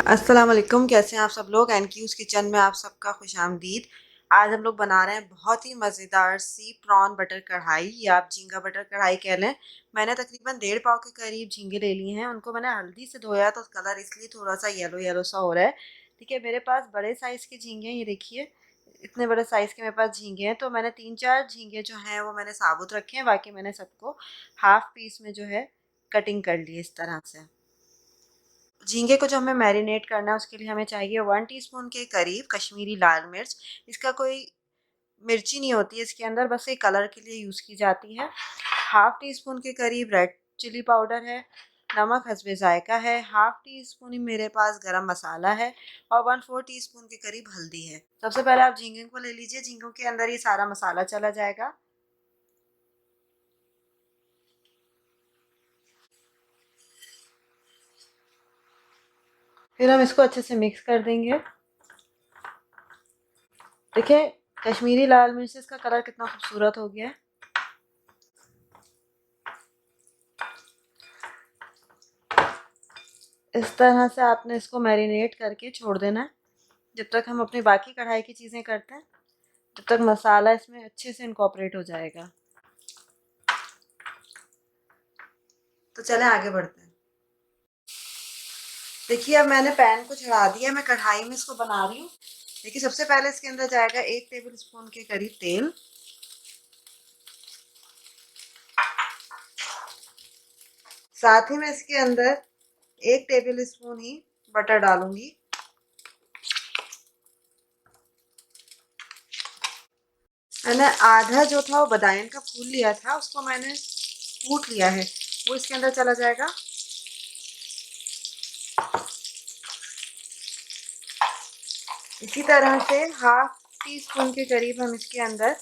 अस्सलाम वालेकुम, कैसे हैं आप सब लोग। एनक्यूज़ किचन में आप सबका खुशामदीद। आज हम लोग बना रहे हैं बहुत ही मज़ेदार सी प्रॉन बटर कढ़ाई या आप झींगा बटर कढ़ाई कह लें। मैंने तकरीबन 1.5 पाव के करीब झींगे ले लिए हैं। उनको मैंने हल्दी से धोया तो कलर इसलिए थोड़ा सा येलो येलो सा हो रहा है। ठीक है, मेरे पास बड़े साइज़ के झींगे हैं, ये देखिए इतने बड़े साइज़ के मेरे पास झींगे हैं। तो मैंने 3-4 झींगे जो हैं वो मैंने साबुत रखे हैं, बाकी मैंने सबको हाफ पीस में जो है कटिंग कर ली इस तरह से। झींगे को जो हमें मैरिनेट करना है उसके लिए हमें चाहिए 1 टीस्पून के करीब कश्मीरी लाल मिर्च। इसका कोई मिर्ची नहीं होती है इसके अंदर, बस ये कलर के लिए यूज़ की जाती है। हाफ़ टी स्पून के करीब रेड चिली पाउडर है। नमक हस्बे ज़ायका है। हाफ़ टी स्पून ही मेरे पास गरम मसाला है और 1/4 टीस्पून के करीब हल्दी है। सबसे पहले आप झींगे को ले लीजिए, झींगों के अंदर ये सारा मसाला चला जाएगा। फिर हम इसको अच्छे से मिक्स कर देंगे। देखिए कश्मीरी लाल मिर्च से इसका कलर कितना खूबसूरत हो गया है। इस तरह से आपने इसको मैरिनेट करके छोड़ देना है जब तक हम अपनी बाकी कढ़ाई की चीज़ें करते हैं, तब तक मसाला इसमें अच्छे से इनकॉर्पोरेट हो जाएगा। तो चलें आगे बढ़ते हैं। देखिए अब मैंने पैन को चढ़ा दिया, मैं कढ़ाई में इसको बना रही हूँ। देखिए सबसे पहले इसके अंदर जाएगा 1 टेबल स्पून के करीब तेल। साथ ही मैं इसके अंदर 1 टेबल स्पून ही बटर डालूंगी। मैंने आधा जो था वो बादाम का फूल लिया था, उसको मैंने कूट लिया है, वो इसके अंदर चला जाएगा। इसी तरह से हाफ टी स्पून के करीब हम इसके अंदर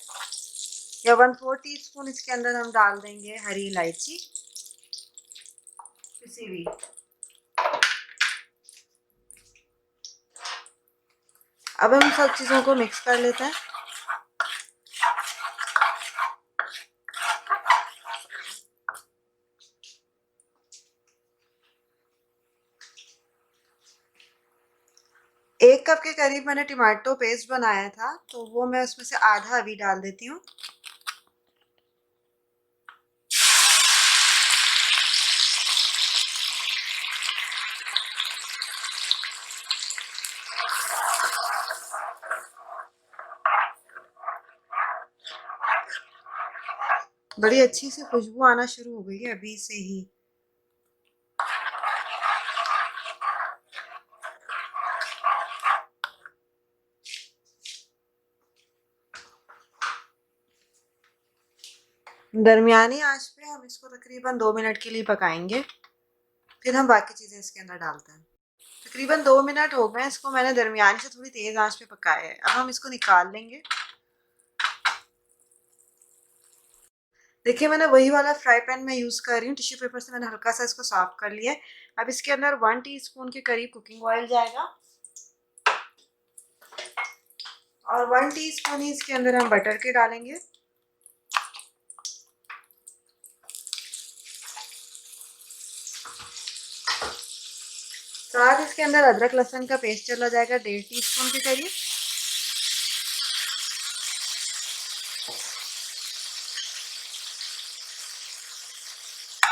या 1/4 टीस्पून इसके अंदर हम डाल देंगे हरी इलायची पिसी हुई। अब हम सब चीज़ों को मिक्स कर लेते हैं। एक कप के करीब मैंने टमाटो पेस्ट बनाया था, तो वो मैं उसमें से आधा अभी डाल देती हूँ। बड़ी अच्छी सी खुशबू आना शुरू हो गई है अभी से ही। दरमियानी आंच पे हम इसको तकरीबन 2 मिनट के लिए पकाएंगे, फिर हम बाकी चीज़ें इसके अंदर डालते हैं। तकरीबन 2 मिनट हो गए, इसको मैंने दरमियानी से थोड़ी तेज़ आंच पे पकाया है। अब हम इसको निकाल लेंगे। देखिए मैंने वही वाला फ्राई पैन मैं यूज़ कर रही हूँ, टिश्यू पेपर से मैंने हल्का सा इसको साफ कर लिया है। अब इसके अंदर 1 टीस्पून के करीब कुकिंग ऑयल जाएगा और 1 टीस्पून ही इसके अंदर हम बटर के डालेंगे। साथ इसके अंदर अदरक लहसुन का पेस्ट चला जाएगा 1.5 टीस्पून के करीब।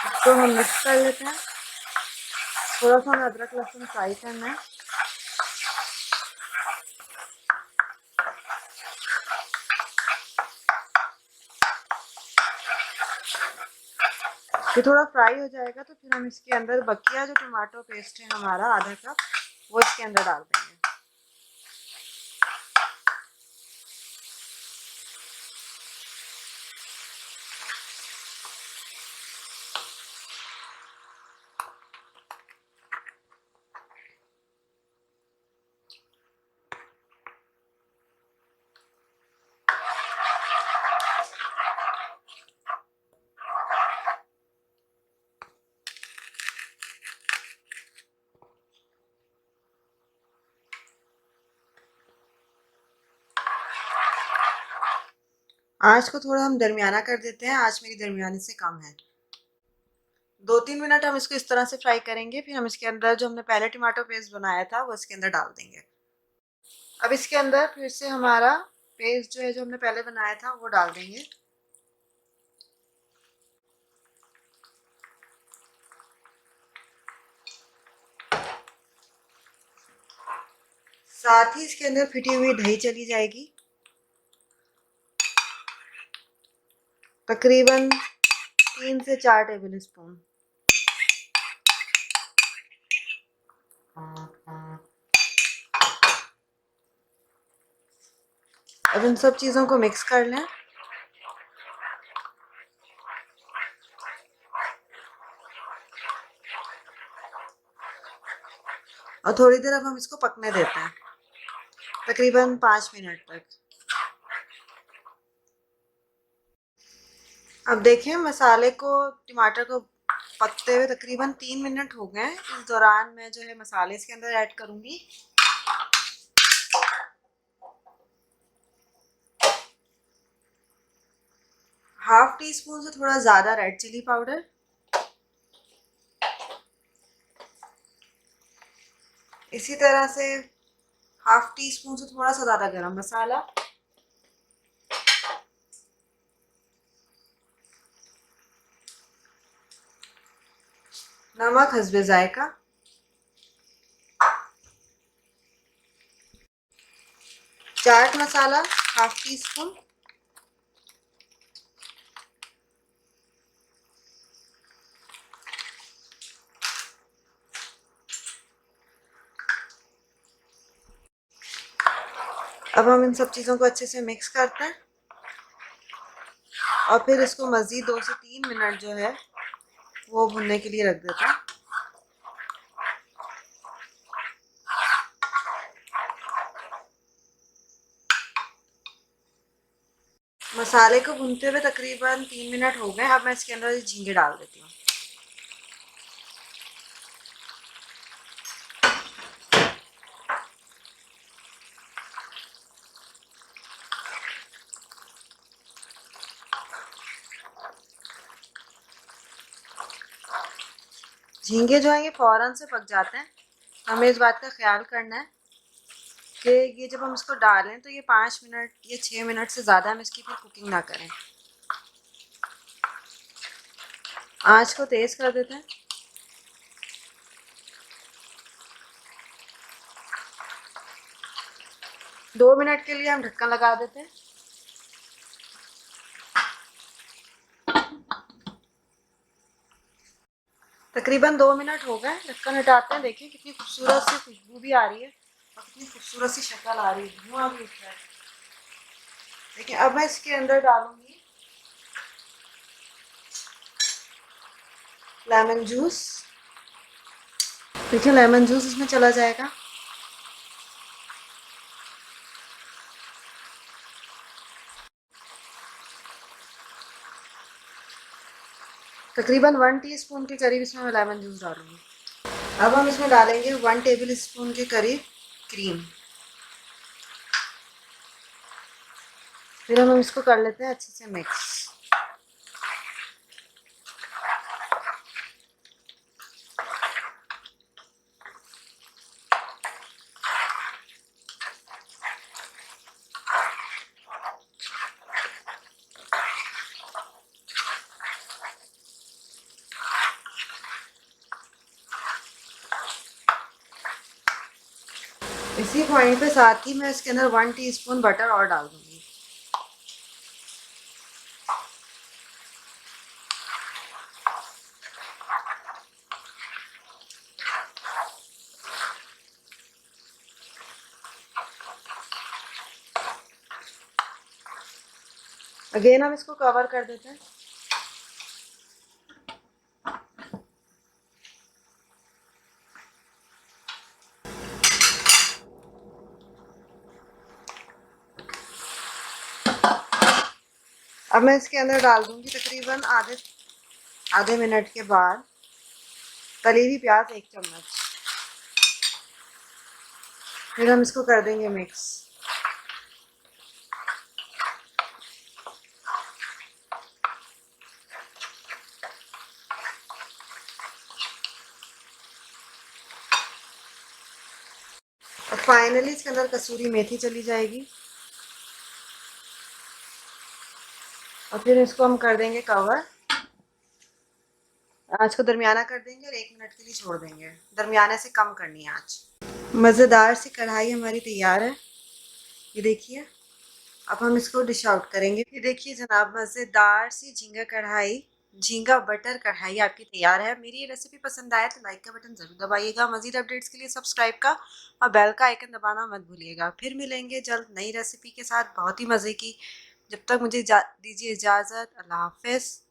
इसको हम मिक्स कर लेते हैं। थोड़ा सा हमें अदरक लहसुन फ्राई करना है। ये थोड़ा फ्राई हो जाएगा तो फिर हम इसके अंदर बकिया जो टमाटो पेस्ट है हमारा आधा कप, वो इसके अंदर डाल देंगे। आँच को थोड़ा हम दरमियाना कर देते हैं, आँच मेरी दरमियाने से कम है। 2-3 मिनट हम इसको इस तरह से फ्राई करेंगे, फिर हम इसके अंदर जो हमने पहले टमाटो पेस्ट बनाया था वो इसके अंदर डाल देंगे। अब इसके अंदर फिर से हमारा पेस्ट जो है जो हमने पहले बनाया था वो डाल देंगे। साथ ही इसके अंदर फिटी हुई दही चली जाएगी, तकरीबन 3 से 4 टेबल स्पून। अब इन सब चीज़ों को मिक्स कर लें। और थोड़ी देर अब हम इसको पकने देते हैं, तकरीबन 5 मिनट तक। अब देखें मसाले को, टमाटर को पकते हुए तकरीबन 3 मिनट हो गए। इस दौरान मैं जो है मसाले इसके अंदर ऐड करूँगी। हाफ टी स्पून से थोड़ा ज़्यादा रेड चिली पाउडर, इसी तरह से हाफ टी स्पून से थोड़ा सा ज़्यादा गरम मसाला, नमक हस्बे जायका, chaat masala half tea spoon, अब हम इन सब चीज़ों को अच्छे से मिक्स करते हैं और फिर इसको मज़ीद 2 से 3 मिनट जो है वो भुनने के लिए रख देते हैं। मसाले को भूनते हुए तकरीबन 3 मिनट हो गए। अब मैं इसके अंदर झींगे डाल देती हूँ। झींगे जो है ये फ़ौरन से पक जाते हैं। हमें इस बात का ख्याल करना है कि ये जब हम इसको डालें तो ये 5 मिनट या 6 मिनट से ज़्यादा हम इसकी फिर कुकिंग ना करें। आँच को तेज़ कर देते हैं। दो मिनट के लिए हम ढक्कन लगा देते हैं। तकरीबन 2 मिनट हो गए, ढक्कन हटाते हैं। देखिए कितनी खूबसूरत सी खुशबू भी आ रही है और कितनी खूबसूरत सी शक्ल आ रही है, धुआं भी उठ रहा है। देखिए अब मैं इसके अंदर डालूंगी लेमन जूस। देखिए लेमन जूस इसमें चला जाएगा। तकरीबन 1 टीस्पून के करीब इसमें मैं लेमन जूस डालूंगी। अब हम इसमें डालेंगे 1 टेबल स्पून के करीब क्रीम। फिर हम इसको कर लेते हैं अच्छे से मिक्स। इसी पॉइंट पे साथ ही मैं इसके अंदर 1 टीस्पून बटर और डाल दूंगी। अगेन हम इसको कवर कर देते हैं। अब मैं इसके अंदर डाल दूंगी तकरीबन आधे मिनट के बाद तली हुई प्याज 1 चम्मच। फिर हम इसको कर देंगे मिक्स। और फाइनली इसके अंदर कसूरी मेथी चली जाएगी और फिर इसको हम कर देंगे कवर। आँच को दरमियाना कर देंगे और 1 मिनट के लिए छोड़ देंगे। दरमियाने से कम करनी है आँच। मज़ेदार सी कढ़ाई हमारी तैयार है। ये देखिए, अब हम इसको डिश आउट करेंगे। ये देखिए जनाब, मज़ेदार सी झींगा कढ़ाई, झींगा बटर कढ़ाई आपकी तैयार है। मेरी ये रेसिपी पसंद आए तो लाइक का बटन ज़रूर दबाइएगा। मज़ीद अपडेट्स के लिए सब्सक्राइब का और बेल का आइकन दबाना मत भूलिएगा। फिर मिलेंगे जल्द नई रेसिपी के साथ बहुत ही मज़े की। जब तक मुझे दीजिए इजाज़त। अल्लाह हाफ़िज़।